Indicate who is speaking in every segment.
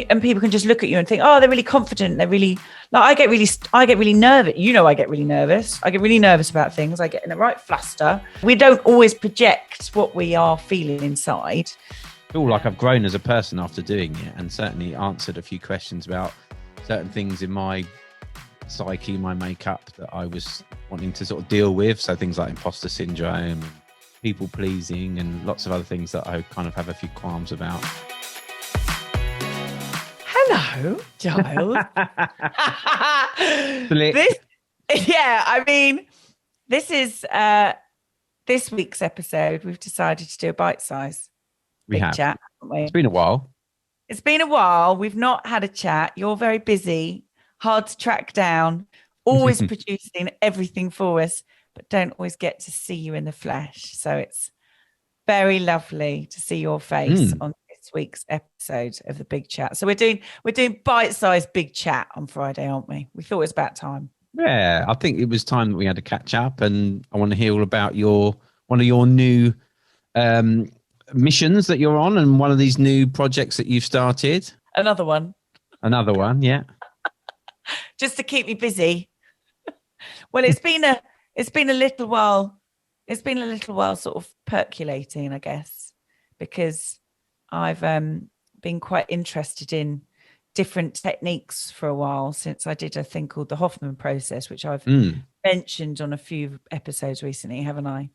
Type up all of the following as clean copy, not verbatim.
Speaker 1: and people can just look at you and think, oh, they're really confident. They're really like, I get really nervous. I get really nervous. I get really nervous about things. I get in a right fluster. We don't always project what we are feeling inside.
Speaker 2: I feel like I've grown as a person after doing it, and certainly answered a few questions about certain things in my psyche, my makeup that I was wanting to sort of deal with. So things like imposter syndrome, people pleasing, and lots of other things that I kind of have a few qualms about.
Speaker 1: Hello, Giles. This is this week's episode. We've decided to do a bite-size big chat, haven't we?
Speaker 2: It's been a while.
Speaker 1: It's been a while. We've not had a chat. You're very busy, hard to track down, always producing everything for us, but don't always get to see you in the flesh. So it's very lovely to see your face on this week's episode of the Big Chat. So we're doing bite-sized Big Chat on Friday, aren't we? We thought it was about time.
Speaker 2: Yeah, I think it was time that we had to catch up, and I want to hear all about one of your new missions that you're on, and one of these new projects that you've started. Another one, yeah.
Speaker 1: Just to keep me busy. Well, it's been a little while. It's been a little while sort of percolating, I guess, because I've been quite interested in different techniques for a while since I did a thing called the Hoffman process, which I've mentioned on a few episodes recently, haven't I?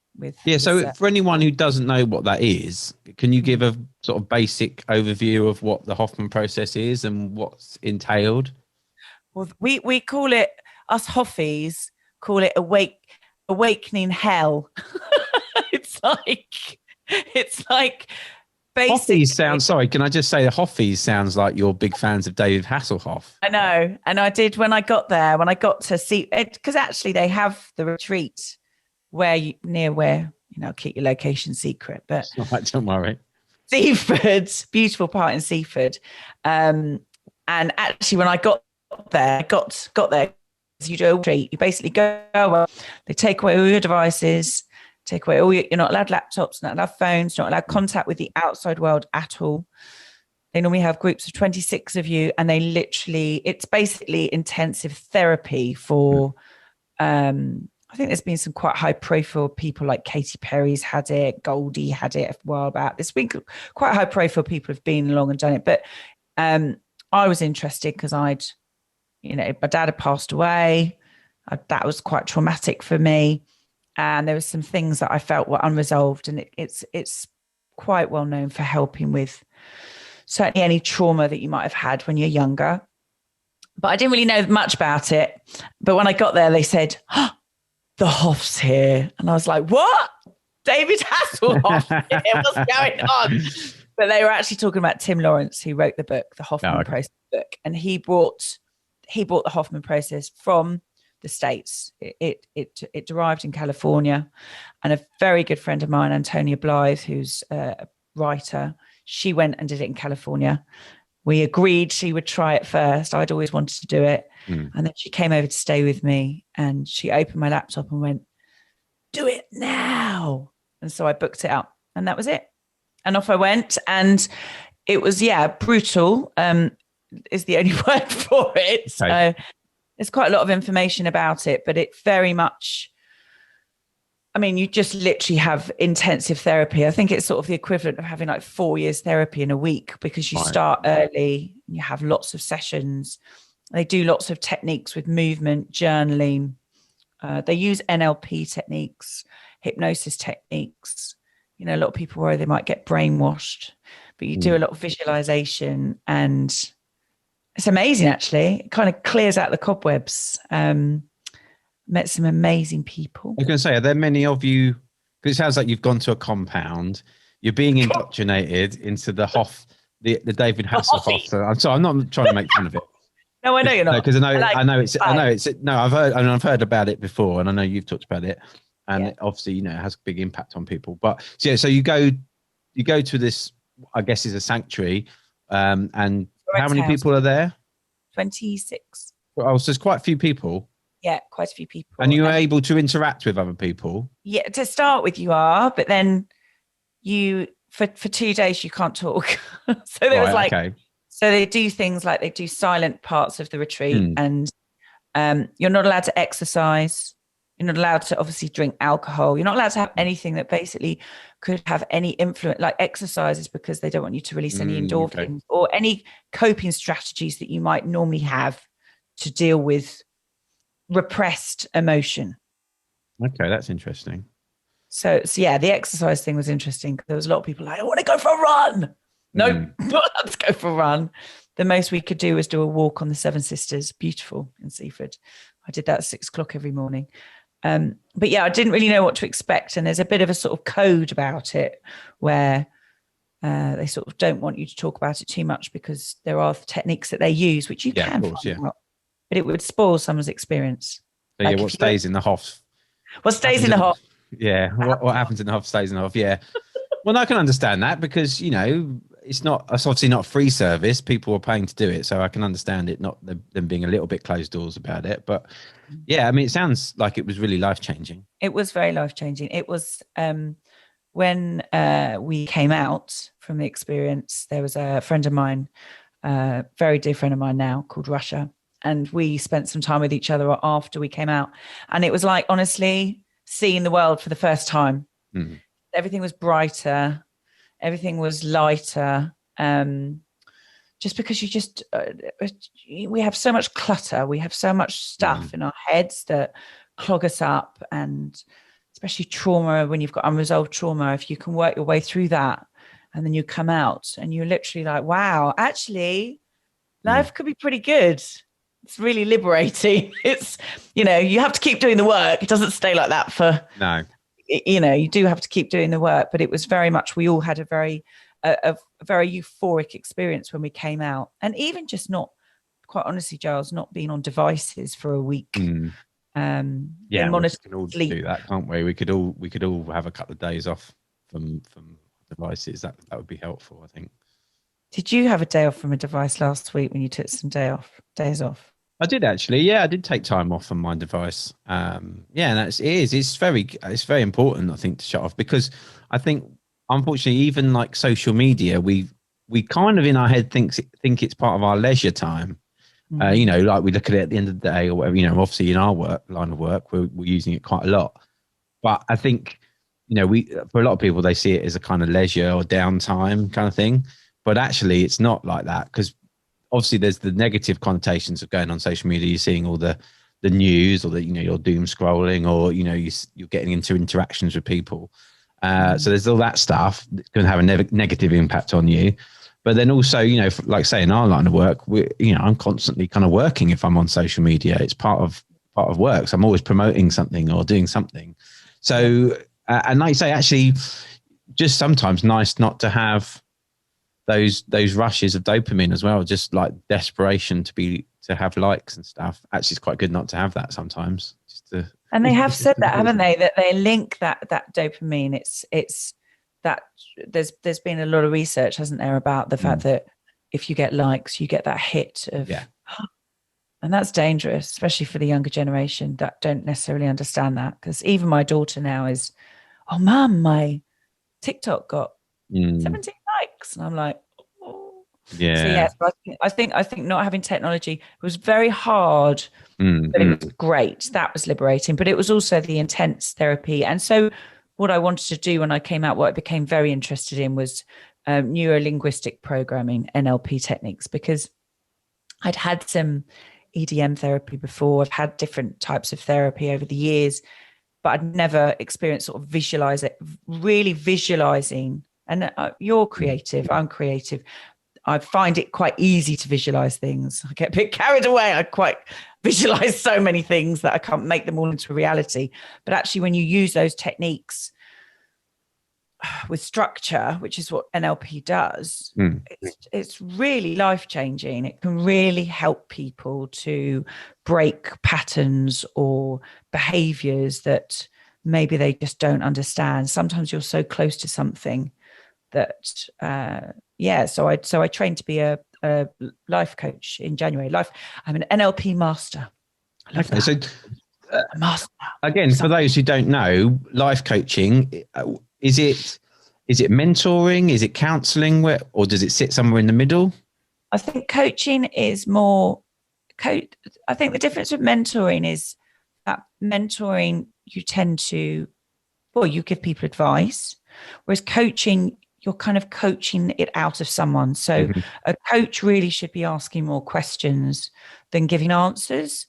Speaker 2: So for anyone who doesn't know what that is, can you give a sort of basic overview of what the Hoffman process is and what's entailed?
Speaker 1: Well, we call it, us Hoffies call it awakening hell. It's like basically.
Speaker 2: Hoffies sounds, sorry, can I just say the Hoffies sounds like you're big fans of David Hasselhoff.
Speaker 1: I know. And I did when I got to see it, because actually they have the retreat where, I'll keep your location secret, but
Speaker 2: all right, don't worry.
Speaker 1: Seaford, beautiful part in Seaford. And actually when I got there, you do a retreat, you basically go, they take away all your devices, take away you're not allowed laptops, not allowed phones, not allowed contact with the outside world at all. They normally have groups of 26 of you, and it's basically intensive therapy for, I think there's been some quite high profile people like Katy Perry's had it, Goldie had it a while back. There's been quite high profile people have been along and done it. But I was interested because my dad had passed away. That was quite traumatic for me. And there were some things that I felt were unresolved, and it's quite well known for helping with certainly any trauma that you might have had when you're younger. But I didn't really know much about it. But when I got there, they said, the Hoff's here. And I was like, what? David Hasselhoff? What's going on? But they were actually talking about Tim Lawrence, who wrote the book, the Hoffman Process book. And he brought the Hoffman process from the States. It derived in California, and a very good friend of mine, Antonia Blythe, who's a writer, she went and did it in California. We agreed she would try it first. I'd always wanted to do it. And then she came over to stay with me, and she opened my laptop and went, do it now. And so I booked it up, and that was it. And off I went, and it was, brutal is the only word for it. Okay. So there's quite a lot of information about it, but it very much, you just literally have intensive therapy. I think it's sort of the equivalent of having like 4 years therapy in a week, because you start early, you have lots of sessions. They do lots of techniques with movement, journaling. They use NLP techniques, hypnosis techniques. A lot of people worry they might get brainwashed, but you do a lot of visualization, and it's amazing, actually. It kind of clears out the cobwebs. Met some amazing people.
Speaker 2: I was going to say, are there many of you, because it sounds like you've gone to a compound, you're being indoctrinated into the David Hasselhoff. So I'm sorry, I'm not trying to make fun of it.
Speaker 1: No, I know you're not.
Speaker 2: Because I've heard about it before, and I know you've talked about it, and it obviously, it has a big impact on people. But so you go to this, I guess, is a sanctuary, and how many people are there?
Speaker 1: 26.
Speaker 2: Oh, so there's quite a few people.
Speaker 1: Yeah, quite a few people.
Speaker 2: And you were able to interact with other people? Yeah,
Speaker 1: to start with you are, but then for 2 days you can't talk. So there was So they do things like they do silent parts of the retreat,
Speaker 2: Mm.
Speaker 1: and you're not allowed to exercise. You're not allowed to obviously drink alcohol. You're not allowed to have anything that basically could have any influence, like exercises, because they don't want you to release any endorphins or any coping strategies that you might normally have to deal with repressed emotion.
Speaker 2: Okay, that's interesting.
Speaker 1: So yeah, the exercise thing was interesting. There was a lot of people like, I want to go for a run. No, let's go for a run. The most we could do was do a walk on the Seven Sisters, beautiful in Seaford. I did that at 6:00 every morning. But yeah, I didn't really know what to expect. And there's a bit of a sort of code about it where they sort of don't want you to talk about it too much because there are techniques that they use, which you can find out, but it would spoil someone's experience.
Speaker 2: So like what stays in the Hoff?
Speaker 1: What stays in the Hoff?
Speaker 2: Yeah, what happens in the Hoff stays in the Hoff. Yeah. Well, I can understand that because, it's obviously not a free service. People are paying to do it. So I can understand it, not them being a little bit closed doors about it. But yeah, I mean, it sounds like it was really life-changing.
Speaker 1: It was very life-changing. It was when we came out from the experience, there was a friend of mine, very dear friend of mine now, called Russia. And we spent some time with each other after we came out. And it was like, honestly, seeing the world for the first time. Mm. Everything was brighter. Everything was lighter. Just because we have so much clutter. We have so much stuff in our heads that clog us up. And especially trauma, when you've got unresolved trauma, if you can work your way through that and then you come out and you're literally like, wow, actually, life could be pretty good. It's really liberating. It's, you have to keep doing the work. It doesn't stay like that for,
Speaker 2: no.
Speaker 1: You do have to keep doing the work, but it was very much, we all had a very euphoric experience when we came out. And even just not, quite honestly, Giles, not being on devices for a week.
Speaker 2: Yeah, we can all do that, can't we? We could all have a couple of days off from devices. That would be helpful, I think.
Speaker 1: Did you have a day off from a device last week when you took some days off?
Speaker 2: I did actually. Yeah, I did take time off from my device. And it's very important, I think, to shut off, because I think, unfortunately, even like social media, we kind of in our head think it's part of our leisure time. Like we look at it at the end of the day or whatever, obviously in our line of work, we're using it quite a lot. But I think, for a lot of people, they see it as a kind of leisure or downtime kind of thing. But actually, it's not like that, because obviously there's the negative connotations of going on social media. You're seeing all the news, or you're doom scrolling, or, you're getting into interactions with people. So there's all that stuff that can have a negative impact on you. But then also, like say in our line of work, I'm constantly kind of working if I'm on social media. It's part of work. So I'm always promoting something or doing something. So, and like you say, actually, just sometimes nice not to have those rushes of dopamine as well, just like desperation to have likes and stuff. Actually, it's quite good not to have that sometimes.
Speaker 1: And they have said that, haven't they? That they link that dopamine. It's that there's been a lot of research, hasn't there, about the fact that if you get likes, you get that hit of, and that's dangerous, especially for the younger generation that don't necessarily understand that. Because even my daughter now is, oh, Mum, my TikTok got 17 likes, and I'm like, oh.
Speaker 2: Yeah.
Speaker 1: So yes, I think not having technology was very hard, but it was great. That was liberating, but it was also the intense therapy. And so what I wanted to do when I came out, what I became very interested in was neuro-linguistic programming, NLP techniques, because I'd had some EDM therapy before. I've had different types of therapy over the years, but I'd never experienced sort of really visualizing. And you're creative, I'm creative. I find it quite easy to visualize things. I get a bit carried away. I quite visualize so many things that I can't make them all into reality. But actually, when you use those techniques with structure, which is what NLP does, it's really life-changing. It can really help people to break patterns or behaviors that maybe they just don't understand. Sometimes you're so close to something that so I trained to be a life coach in January. I'm an NLP master. I love that. So master.
Speaker 2: Again, for those who don't know, life coaching, is it mentoring? Is it counseling? Or does it sit somewhere in the middle?
Speaker 1: I think coaching is more I think the difference with mentoring is that mentoring, you tend to, well, you give people advice, whereas coaching, you're kind of coaching it out of someone. So
Speaker 2: Mhm.
Speaker 1: a coach really should be asking more questions than giving answers.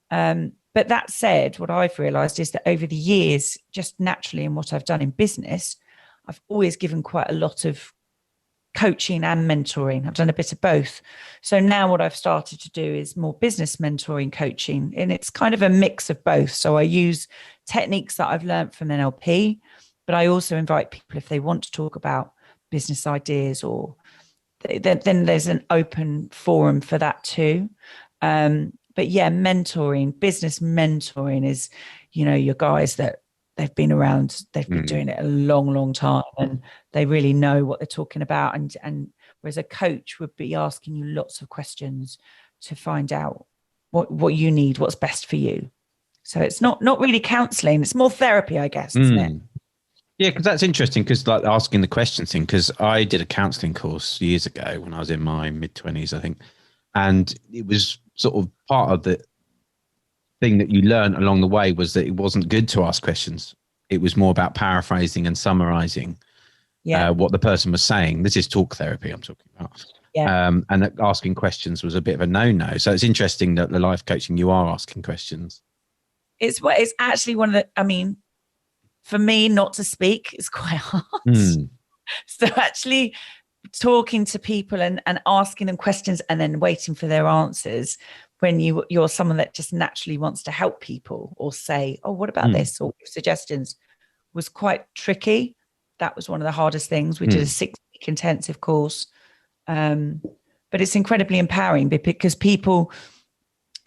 Speaker 1: But that said, what I've realized is that over the years, just naturally in what I've done in business, I've always given quite a lot of coaching and mentoring. I've done a bit of both. So now what I've started to do is more business mentoring coaching, and it's kind of a mix of both. So I use techniques that I've learned from NLP, but I also invite people if they want to talk about business ideas, or then there's an open forum for that too. But yeah, mentoring, business mentoring is, your guys that they've been around, they've been doing it a long, long time, and they really know what they're talking about. And whereas a coach would be asking you lots of questions to find out what you need, what's best for you. So it's not really counseling, it's more therapy, I guess, isn't it?
Speaker 2: Yeah, because that's interesting, because like asking the questions thing, because I did a counselling course years ago when I was in my mid-20s, I think. And it was sort of part of the thing that you learn along the way was that it wasn't good to ask questions. It was more about paraphrasing and summarising what the person was saying. This is talk therapy I'm talking about. And that asking questions was a bit of a no-no. So it's interesting that the life coaching, you are asking questions.
Speaker 1: It's actually one of the, I mean, for me not to speak is quite hard. So actually talking to people and asking them questions and then waiting for their answers, when you're someone that just naturally wants to help people or say, oh, what about this, or suggestions, was quite tricky. That was one of the hardest things. We did a 6-week intensive course. But it's incredibly empowering because people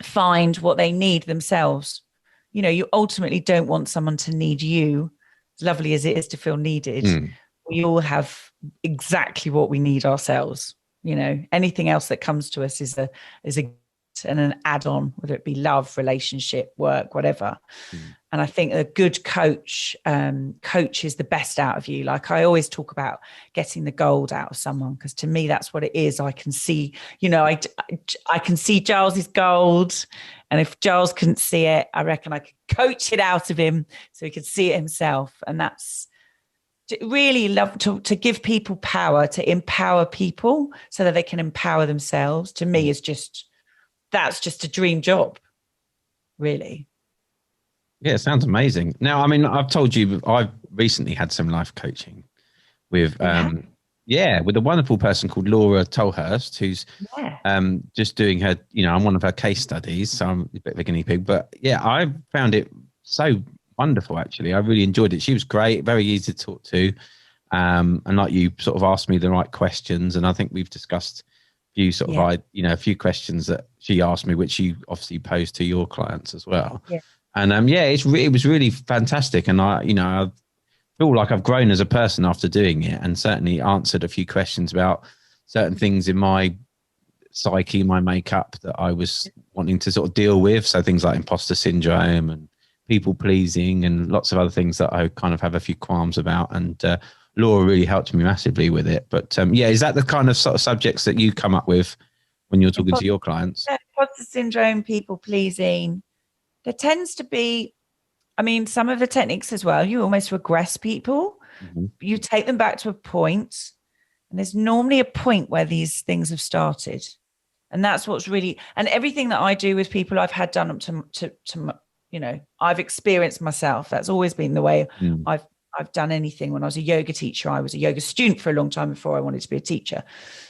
Speaker 1: find what they need themselves. You ultimately don't want someone to need you, as lovely as it is to feel needed. We all have exactly what we need ourselves. Anything else that comes to us is a and an add-on, whether it be love, relationship, work, whatever. And I think a good coach coaches the best out of you. Like I always talk about getting the gold out of someone, because to me that's what it is. I can see, I can see Giles's gold, and if Giles couldn't see it, I reckon I could coach it out of him so he could see it himself. And that's really love to give people power, to empower people so that they can empower themselves. To me, is that's just a dream job, really.
Speaker 2: Yeah, it sounds amazing. Now, I mean, I've told you, I've recently had some life coaching with, with a wonderful person called Laura Tolhurst, who's just doing her, I'm one of her case studies, so I'm a bit of a guinea pig. But yeah, I found it so wonderful, actually. I really enjoyed it. She was great, very easy to talk to. And like you sort of asked me the right questions. And I think we've discussed a few questions that she asked me, which you obviously posed to your clients as well. And it was really fantastic. And I feel like I've grown as a person after doing it, and certainly answered a few questions about certain things in my psyche, my makeup, that I was wanting to sort of deal with. So things like imposter syndrome and people pleasing and lots of other things that I kind of have a few qualms about. And Laura really helped me massively with it. But is that the kind of sort of subjects that you come up with when you're talking to your clients?
Speaker 1: Imposter syndrome, people pleasing. There tends to be, I mean, some of the techniques as well, you almost regress people. You take them back to a point, and there's normally a point where these things have started. And that's what's really, and everything that I do with people I've had done up to I've experienced myself. That's always been the way I've done anything. When I was a yoga teacher, I was a yoga student for a long time before I wanted to be a teacher.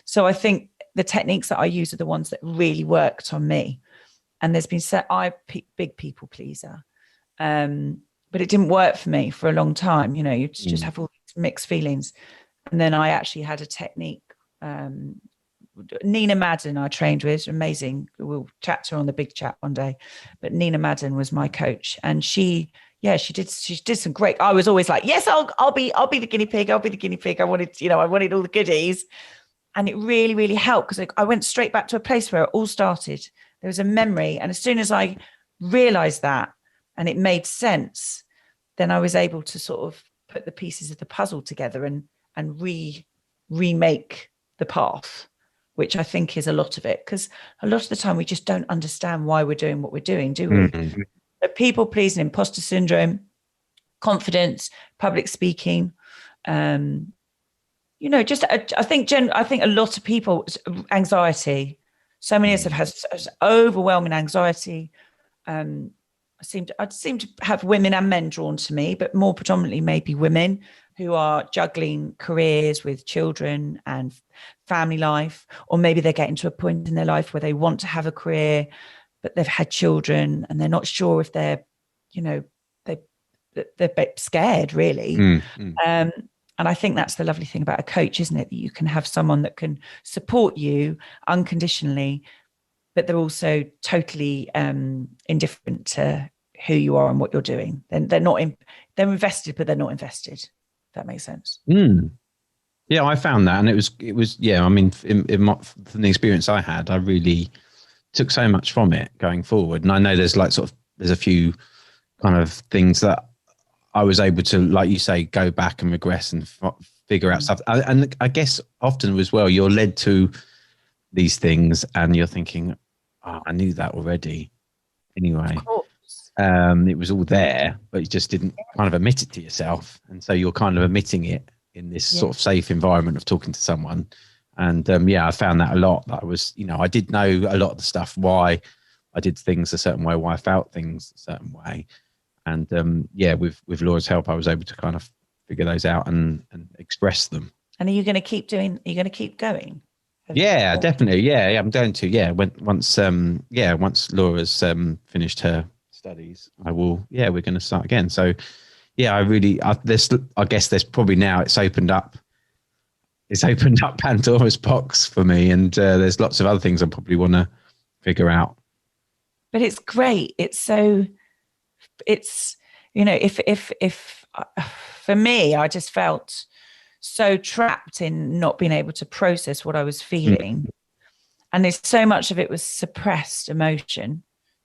Speaker 1: So I think the techniques that I use are the ones that really worked on me. And there's been big people pleaser. But it didn't work for me for a long time. You just have all these mixed feelings. And then I actually had a technique. Nina Madden I trained with, amazing. We'll chat to her on the Big Chat one day. But Nina Madden was my coach, and she did some great. I was always like, yes, I'll be the guinea pig. I'll be the guinea pig. I wanted all the goodies. And it really, really helped, because I went straight back to a place where it all started. There was a memory. And as soon as I realized that and it made sense, then I was able to sort of put the pieces of the puzzle together and remake the path. which I think is a lot of it, because a lot of the time we just don't understand why we're doing what we're doing, do we?
Speaker 2: Mm.
Speaker 1: People pleasing, imposter syndrome, confidence, public speaking, just I think a lot of people, anxiety. So many of us have had overwhelming anxiety. I seem to have women and men drawn to me, but more predominantly maybe women who are juggling careers with children and family life, or maybe they're getting to a point in their life where they want to have a career, but they've had children and they're not sure if they're, they're a bit scared, really. And I think that's the lovely thing about a coach, isn't it? That you can have someone that can support you unconditionally, but they're also totally indifferent to who you are and what you're doing. They're not they're invested, but they're not invested. If that makes sense.
Speaker 2: Yeah, I found that, and it was. Yeah, I mean, from the experience I had, I really took so much from it going forward. And I know there's there's a few kind of things that I was able to, like you say, go back and regress and figure out stuff. And I guess often as well, you're led to these things and you're thinking, oh, I knew that already. Anyway, it was all there, but you just didn't kind of admit it to yourself. And so you're kind of admitting it in this sort of safe environment of talking to someone. And I found that a lot. That I was, I did know a lot of the stuff, why I did things a certain way, why I felt things a certain way. And with Laura's help, I was able to kind of figure those out and express them.
Speaker 1: And are you going to keep going?
Speaker 2: Yeah, definitely. Yeah, I'm going to. Yeah, once Laura's finished her studies, I will. Yeah, we're going to start again. So, yeah, I guess there's probably now it's opened up Pandora's box for me, and there's lots of other things I probably want to figure out.
Speaker 1: But it's great. It's if for me, I just felt so trapped in not being able to process what I was feeling. And there's so much of it was suppressed emotion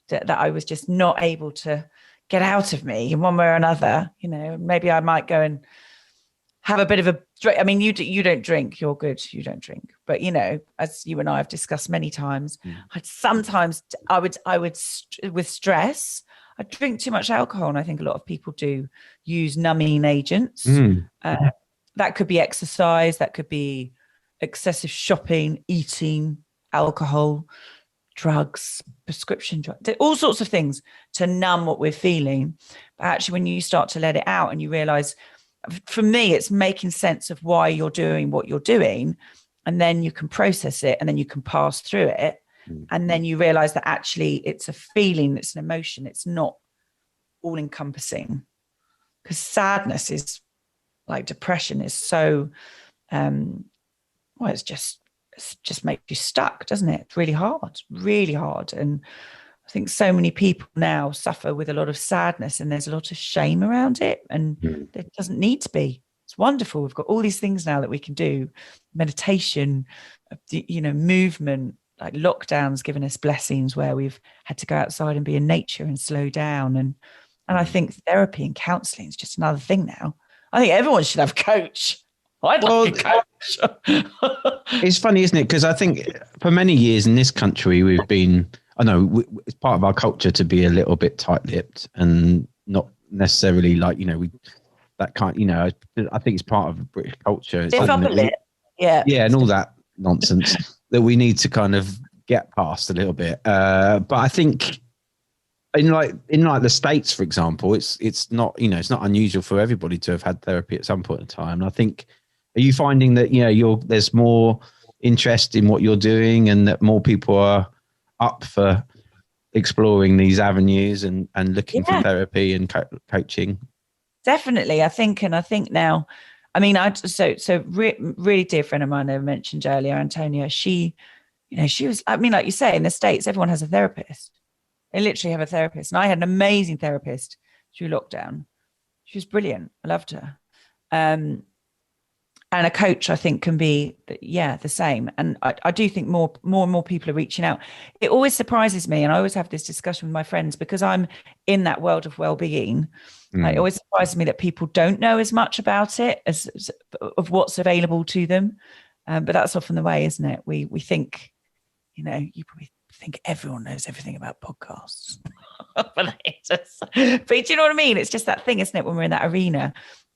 Speaker 1: that I was just not able to get out of me in one way or another. Maybe I might go and have a bit of a drink. I mean, you don't drink, you're good, you don't drink. But, as you and I have discussed many times, I would with stress, I drink too much alcohol. And I think a lot of people do use numbing agents. That could be exercise, that could be excessive shopping, eating, alcohol, drugs, prescription drugs, all sorts of things to numb what we're feeling. But actually, when you start to let it out and you realize, for me, it's making sense of why you're doing what you're doing. And then you can process it and then you can pass through it. And then you realize that actually it's a feeling, it's an emotion. It's not all encompassing, because sadness is like depression is so, it's just makes you stuck, doesn't it? It's really hard. And I think so many people now suffer with a lot of sadness, and there's a lot of shame around it, and there doesn't need to be. It's wonderful. We've got all these things now that we can do, meditation, movement, like lockdowns given us blessings where we've had to go outside and be in nature and slow down. And I think therapy and counselling is just another thing now. I think everyone should have a coach. I'd like a coach.
Speaker 2: It's funny, isn't it? Because I think for many years in this country, we've been, it's part of our culture to be a little bit tight-lipped and not necessarily like, that kind, I think it's part of British culture. It's
Speaker 1: upper lip. Yeah,
Speaker 2: and all that nonsense that we need to kind of get past a little bit. But I think in the States, for example, it's not, it's not unusual for everybody to have had therapy at some point in time. And I think, are you finding that, there's more interest in what you're doing and that more people are up for exploring these avenues and looking for therapy and coaching? Definitely.
Speaker 1: I think now, I mean, really dear friend of mine I mentioned earlier, Antonia, she was, I mean, like you say, in the States, everyone has a therapist. They literally have a therapist. And I had an amazing therapist through lockdown. She was brilliant. I loved her. And a coach, I think, can be, the same. And I do think more and more people are reaching out. It always surprises me, and I always have this discussion with my friends, because I'm in that world of well-being. It always surprises me that people don't know as much about it of what's available to them. But that's often the way, isn't it? We think, you probably think everyone knows everything about podcasts. But do you know what I mean? It's just that thing, isn't it, when we're in that arena?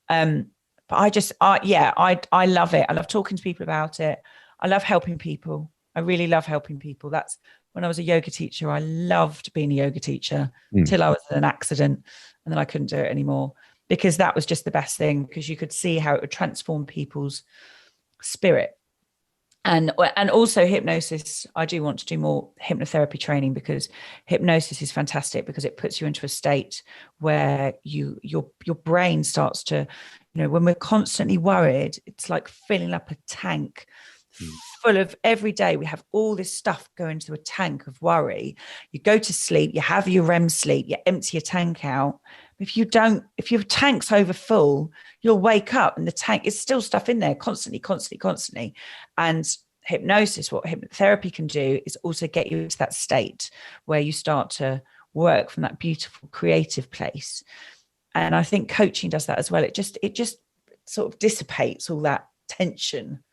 Speaker 1: But I love it. I love talking to people about it. I love helping people. I really love helping people. That's when I was a yoga teacher. I loved being a yoga teacher till I was in an accident, and then I couldn't do it anymore, because that was just the best thing, because you could see how it would transform people's spirit. And also hypnosis. I do want to do more hypnotherapy training, because hypnosis is fantastic, because it puts you into a state where your brain starts to, when we're constantly worried, it's like filling up a tank full of, every day we have all this stuff going to a tank of worry. You go to sleep, you have your REM sleep, you empty your tank out. If your tank's over full, you'll wake up and the tank is still stuff in there constantly. And hypnosis, what hypnotherapy can do, is also get you into that state where you start to work from that beautiful creative place. And I think coaching does that as well. It just sort of dissipates all that tension.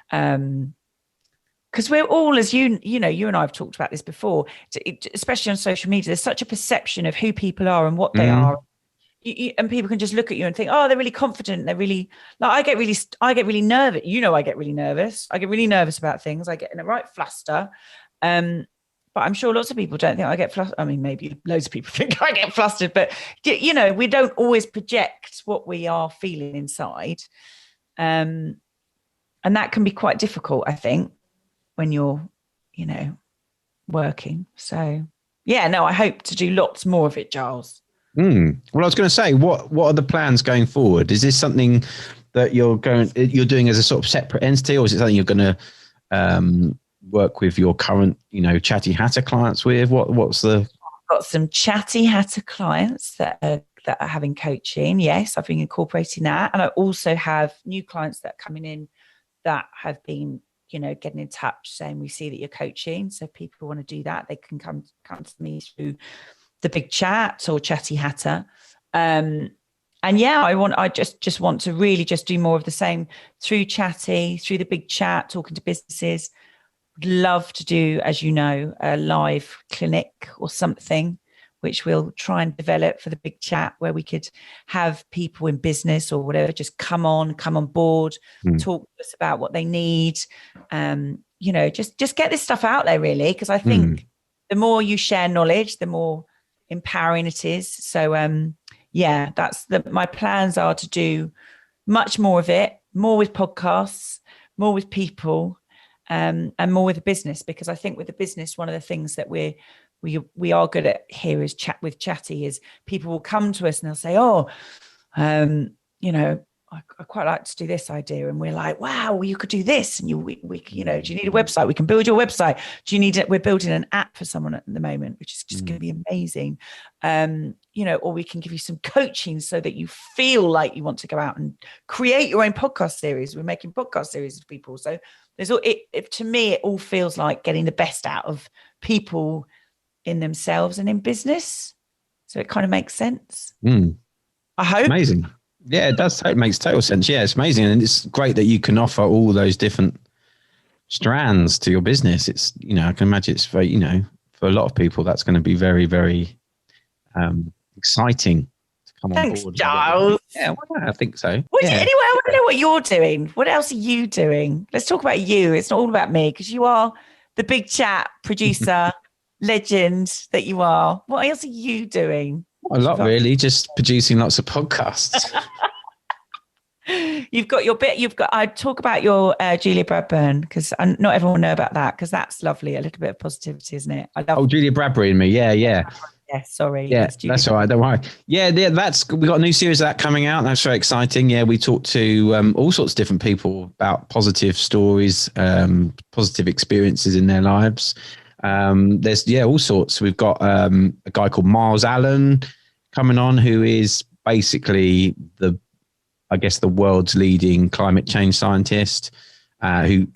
Speaker 1: Because we're all, as you and I have talked about this before, especially on social media, there's such a perception of who people are and what they are. And people can just look at you and think, oh, they're really confident. They're really, like, I get really nervous. I get really nervous. I get really nervous about things. I get in a right fluster. But I'm sure lots of people don't think I get flustered. I mean, maybe loads of people think I get flustered, but we don't always project what we are feeling inside. And that can be quite difficult, I think, when you're, working. So, I hope to do lots more of it, Giles.
Speaker 2: Well, I was going to say, what are the plans going forward? Is this something that you're doing as a sort of separate entity, or is it something you're going to work with your current, Chatty Hatter clients with? What's the?
Speaker 1: I've got some Chatty Hatter clients that are having coaching. Yes, I've been incorporating that, and I also have new clients that are coming in that have been, getting in touch saying, we see that you're coaching. So if people want to do that, they can come to me through the Big Chat or Chatty Hatter. I just want to really just do more of the same through Chatty, through the Big Chat, talking to businesses. Would love to do, as you know, a live clinic or something, which we'll try and develop for the Big Chat, where we could have people in business or whatever just come on board, talk to us about what they need. Just get this stuff out there, really, because I think the more you share knowledge, the more empowering it is. So my plans are to do much more of it, more with podcasts, more with people, and more with the business, because I think with the business, one of the things that we are good at here is Chatty, is people will come to us and they'll say, I quite like to do this idea. And we're like, wow, well, you could do this. And do you need a website? We can build your website. Do you need it? We're building an app for someone at the moment, which is just going to be amazing. Or we can give you some coaching so that you feel like you want to go out and create your own podcast series. We're making podcast series with people. So to me, it all feels like getting the best out of people in themselves and in business. So it kind of makes sense. I hope.
Speaker 2: Amazing. Yeah, it does. It makes total sense. Yeah, it's amazing. And it's great that you can offer all those different strands to your business. It's, I can imagine it's very, for a lot of people, that's going to be very, very exciting to come on board.
Speaker 1: Thanks, Giles.
Speaker 2: Yeah, I think so.
Speaker 1: Anyway, I want to know what you're doing. What else are you doing? Let's talk about you. It's not all about me, because you are the Big Chat producer, legend that you are. What else are you doing?
Speaker 2: A lot, really. Just producing lots of podcasts.
Speaker 1: You've got your bit. I talk about your Julia Bradburn, because not everyone will know about that, because that's lovely. A little bit of positivity, isn't it? I love.
Speaker 2: Julia Bradbury and me. Yeah. Yeah,
Speaker 1: sorry.
Speaker 2: Yeah, that's all right. Don't worry. Yeah, we got a new series of that coming out. That's very exciting. Yeah, we talk to all sorts of different people about positive stories, positive experiences in their lives. There's all sorts. We've got a guy called Miles Allen coming on, who is basically the world's leading climate change scientist, who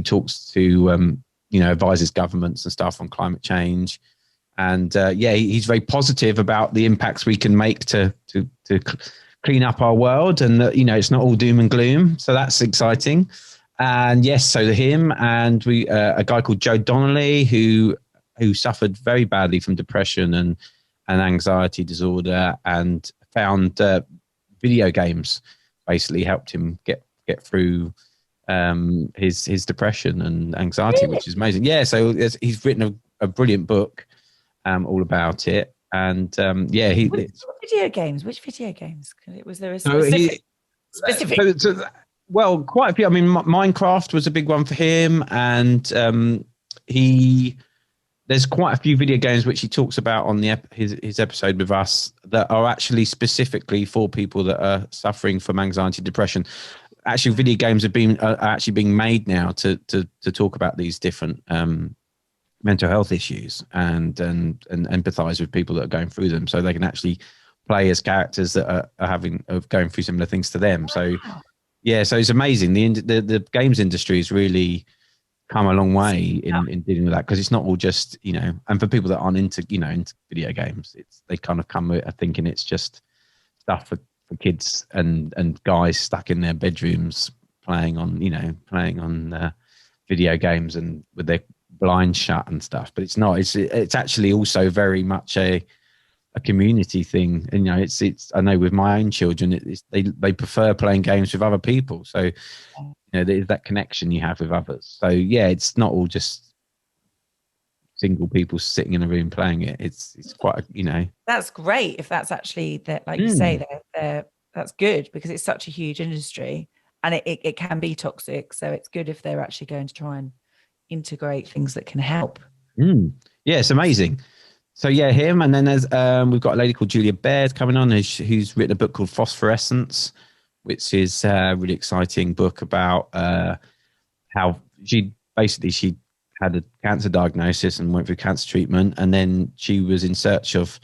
Speaker 2: talks to advises governments and stuff on climate change. And he's very positive about the impacts we can make to clean up our world, and that it's not all doom and gloom. So that's exciting. And yes, so him and we a guy called Joe Donnelly who suffered very badly from depression and anxiety disorder, and found video games basically helped him get through his depression and anxiety,
Speaker 1: Really?
Speaker 2: which is amazing. Yeah, so he's written a brilliant book all about it, and
Speaker 1: What video games? Which video games? Was there a
Speaker 2: so
Speaker 1: specific?
Speaker 2: he
Speaker 1: Specific.
Speaker 2: well, quite a few. I mean, Minecraft was a big one for him, and he there's quite a few video games which he talks about on the his episode with us that are actually specifically for people that are suffering from anxiety, depression. Actually, video games are actually being made now to talk about these different mental health issues and empathize with people that are going through them, so they can actually play as characters that are going through similar things to them. So yeah, so it's amazing. The games industry has really come a long way in dealing with that, because it's not all just, and for people that aren't into video games, they kind of come with thinking it's just stuff for kids and guys stuck in their bedrooms playing on video games and with their blinds shut and stuff. But it's not. It's actually also very much a community thing. And it's I know with my own children, they prefer playing games with other people. So there's that connection you have with others. So yeah, it's not all just single people sitting in a room playing it. It's quite
Speaker 1: That's great if that's actually that, like you say, that's good, because it's such a huge industry and it can be toxic. So it's good if they're actually going to try and integrate things that can help.
Speaker 2: Yeah, it's amazing. So yeah, him, and then there's we've got a lady called Julia Baird coming on who's written a book called Phosphorescence, which is a really exciting book about how she had a cancer diagnosis and went through cancer treatment, and then she was in search of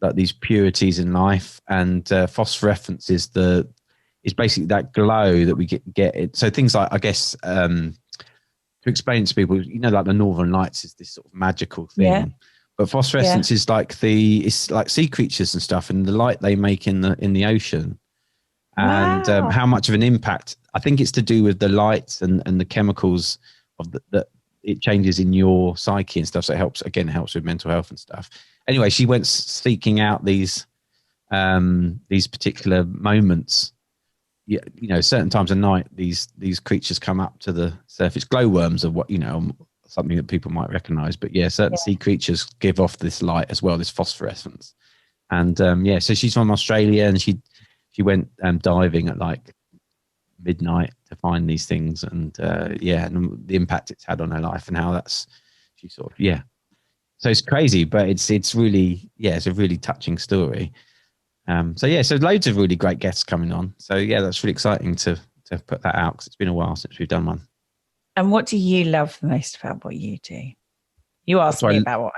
Speaker 2: like these purities in life, and phosphorescence is basically that glow that we get it. So things like, I guess, to explain to people, like the Northern Lights is this sort of magical thing. Yeah. But phosphorescence is it's like sea creatures and stuff, and the light they make in the ocean, and how much of an impact. I think it's to do with the lights and the chemicals of that it changes in your psyche and stuff. So it helps with mental health and stuff. Anyway, she went seeking out these particular moments. Certain times of night, these creatures come up to the surface. Glowworms are what something that people might recognize, but certain sea creatures give off this light as well, this phosphorescence. And so she's from Australia, and she went diving at like midnight to find these things, and and the impact it's had on her life, and how she sort of so it's crazy, but it's really it's a really touching story. So loads of really great guests coming on. So that's really exciting to put that out, because it's been a while since we've done one. And
Speaker 1: what do you love the most about what you do? You asked me about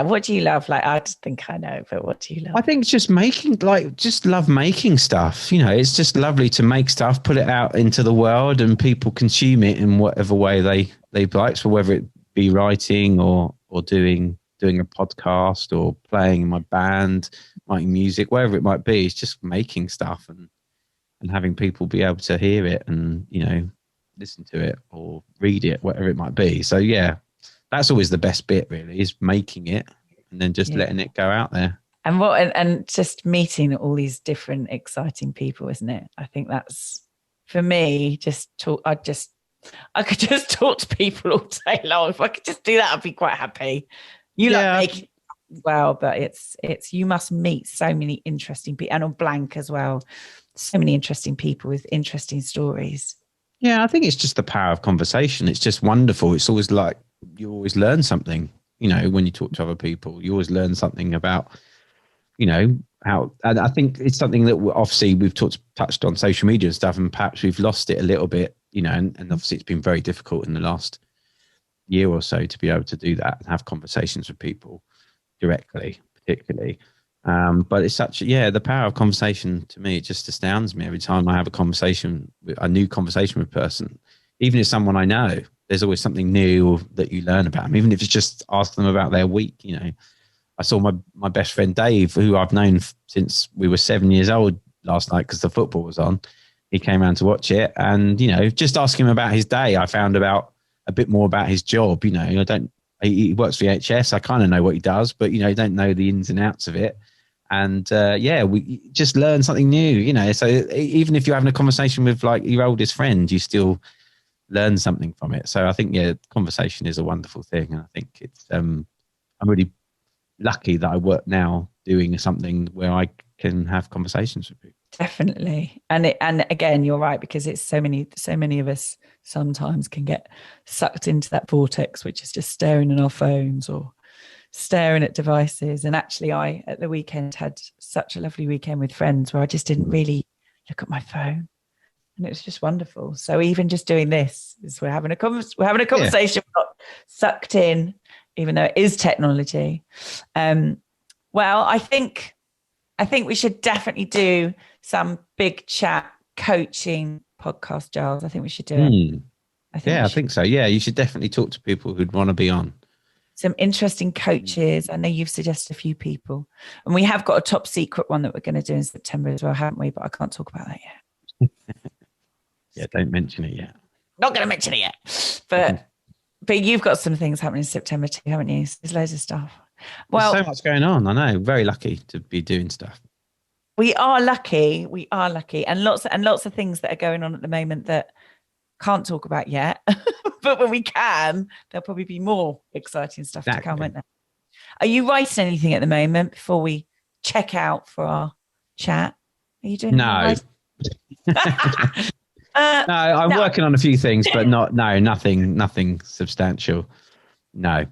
Speaker 1: what do you love? Like, I just think I know, but what do you love?
Speaker 2: I think it's just just love making stuff. It's just lovely to make stuff, put it out into the world, and people consume it in whatever way they like. So whether it be writing or doing a podcast or playing in my band, writing music, wherever it might be, it's just making stuff and having people be able to hear it and, listen to it or read it, whatever it might be. So that's always the best bit, really, is making it and then just letting it go out there.
Speaker 1: And just meeting all these different exciting people, isn't it? I think that's, for me, I could just talk to people all day long. If I could just do that, I'd be quite happy. You love making as well, but it's you must meet so many interesting people, and on Blank as well, so many interesting people with interesting stories.
Speaker 2: Yeah, I think it's just the power of conversation. It's just wonderful. It's always like you always learn something, when you talk to other people. You always learn something about, how, and I think it's something that obviously we've touched on social media and stuff, and perhaps we've lost it a little bit, and obviously it's been very difficult in the last year or so to be able to do that and have conversations with people directly, particularly. But it's the power of conversation, to me, it just astounds me every time I have a new conversation with a person. Even if someone I know, there's always something new that you learn about them, even if it's just ask them about their week. I saw my best friend Dave, who I've known since we were 7 years old, last night because the football was on. he came around to watch it, and just asking him about his day, I found out a bit more about his job. He works for VHS. I kind of know what he does, but you don't know the ins and outs of it. And we just learn something new. So even if you're having a conversation with like your oldest friend, you still learn something from it. So I think conversation is a wonderful thing, and I think it's I'm really lucky that I work now doing something where I can have conversations with people.
Speaker 1: Definitely. And again, you're right, because it's so many of us sometimes can get sucked into that vortex, which is just staring at our phones or staring at devices. And actually, I, at the weekend, had such a lovely weekend with friends where I just didn't really look at my phone. And it was just wonderful. So even just doing this is we're having a conversation. We're not sucked in, even though it is technology. Well, I think we should definitely do some big chat coaching podcast, Giles. I think we should do it.
Speaker 2: I think so. Yeah, you should definitely talk to people who'd want to be on. Some
Speaker 1: interesting coaches. I know you've suggested a few people, and we have got a top secret one that we're going to do in September as well, haven't we? But I can't talk about that yet.
Speaker 2: Yeah, don't mention it yet.
Speaker 1: Not going to mention it yet. But you've got some things happening in September too, haven't you? There's loads of stuff. Well,
Speaker 2: there's so much going on. I know. Very lucky to be doing stuff.
Speaker 1: We are lucky, and lots of things that are going on at the moment that can't talk about yet. But when we can, there'll probably be more exciting stuff to come, won't there? Are you writing anything at the moment before we check out for our chat? Are you doing
Speaker 2: no? No, I'm working on a few things, but nothing substantial. No.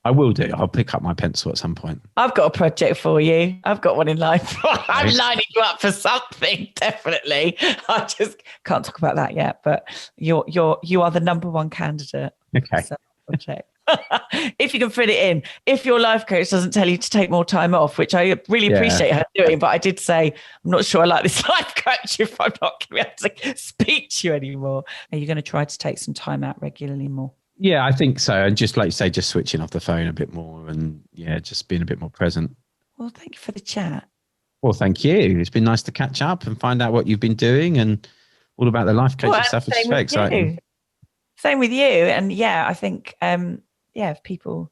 Speaker 2: I will do. I'll pick up my pencil at some point.
Speaker 1: I've got a project for you. I've got one in life. I'm lining you up for something, definitely. I just can't talk about that yet, but you are the number one candidate.
Speaker 2: Okay.
Speaker 1: Project. If you can fit it in. If your life coach doesn't tell you to take more time off, which I really appreciate her doing, but I did say, I'm not sure I like this life coach if I'm not going to be able to speak to you anymore. Are you going to try to take some time out regularly more?
Speaker 2: Yeah, I think so. And just like you say, just switching off the phone a bit more and just being a bit more present.
Speaker 1: Well, thank you for the chat.
Speaker 2: Well, thank you. It's been nice to catch up and find out what you've been doing and all about the life coaching stuff. It's so exciting.
Speaker 1: Same with you. And I think, if people,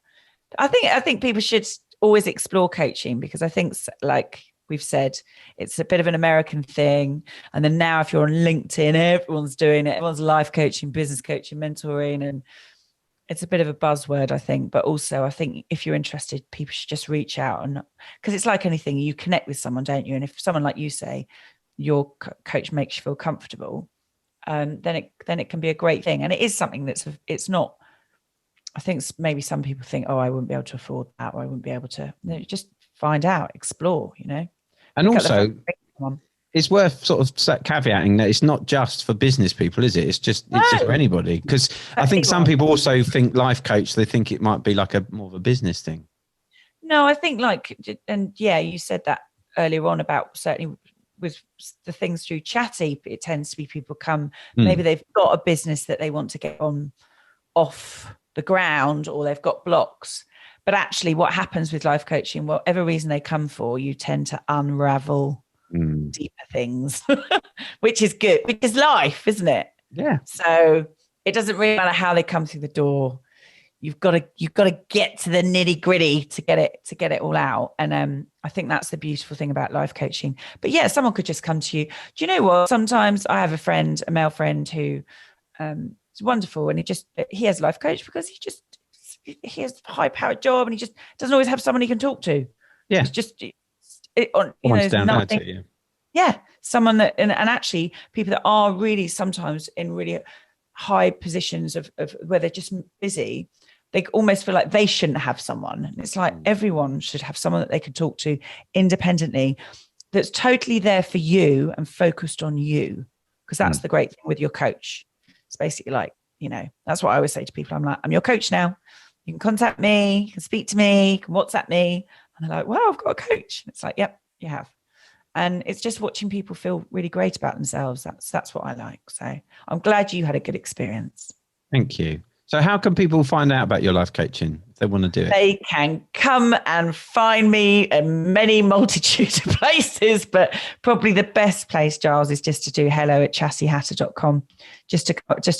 Speaker 1: I think people should always explore coaching, because I think, like we've said, it's a bit of an American thing. And then now if you're on LinkedIn, everyone's doing it. Everyone's life coaching, business coaching, mentoring, and it's a bit of a buzzword, I think. But also I think if you're interested, people should just reach out, and because it's like anything, you connect with someone, don't you? And if someone, like you say, your coach makes you feel comfortable, then it can be a great thing. And it is something it's not, I think maybe some people think, oh, I wouldn't be able to afford that, or I wouldn't be able to. No, just find out, explore,
Speaker 2: And also, it's worth sort of caveating that it's not just for business people, is it? It's just for anybody. Because I think some people also think life coach, they think it might be like more of a business thing.
Speaker 1: No, I think you said that earlier on about certainly with the things through Chatty, it tends to be people come, maybe they've got a business that they want to get off the ground, or they've got blocks. But actually what happens with life coaching, whatever reason they come for, you tend to unravel deeper things, which is good, which is life, isn't it?
Speaker 2: Yeah.
Speaker 1: So it doesn't really matter how they come through the door. You've got to get to the nitty gritty to get it all out. And I think that's the beautiful thing about life coaching. But someone could just come to you. Do you know what? Sometimes I have a male friend who is wonderful, and he has a life coach because he has a high powered job, and he just doesn't always have someone he can talk to.
Speaker 2: Yeah.
Speaker 1: It's just nothing. Someone that, and actually people that are really sometimes in really high positions of where they're just busy, they almost feel like they shouldn't have someone. And it's like everyone should have someone that they can talk to independently, that's totally there for you and focused on you. Because that's the great thing with your coach. It's basically like, that's what I always say to people. I'm like, I'm your coach now. You can contact me, you can speak to me, you can WhatsApp me. And they're like, well, I've got a coach. It's like, yep, you have. And it's just watching people feel really great about themselves. That's what I like. So I'm glad you had a good experience.
Speaker 2: Thank you. So how can people find out about your life coaching? they want to do it?
Speaker 1: They can come and find me in many multitude of places, but probably the best place, Giles, is just to do hello@chattyhatter.com. Just to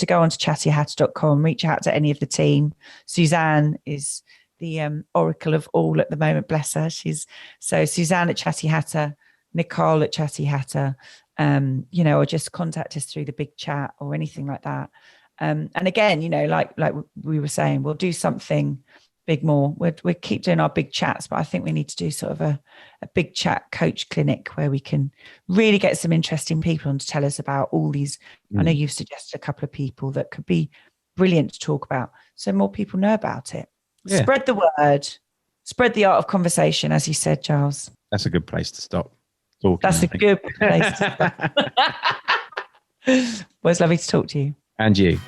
Speaker 1: go on to chattyhatter.com, reach out to any of the team. Suzanne is the oracle of all at the moment, bless her. So Suzanne at Chatty Hatter, Nicole at Chatty Hatter, or just contact us through the big chat or anything like that. And again, like we were saying, we'll do something big more. We'll keep doing our big chats, but I think we need to do sort of a big chat coach clinic where we can really get some interesting people on to tell us about all these. I know you've suggested a couple of people that could be brilliant to talk about, so more people know about it. Yeah. Spread the word, spread the art of conversation, as you said, Giles.
Speaker 2: That's a good place to stop talking.
Speaker 1: That's a good place to stop. Well, it's lovely to talk to you.
Speaker 2: And you.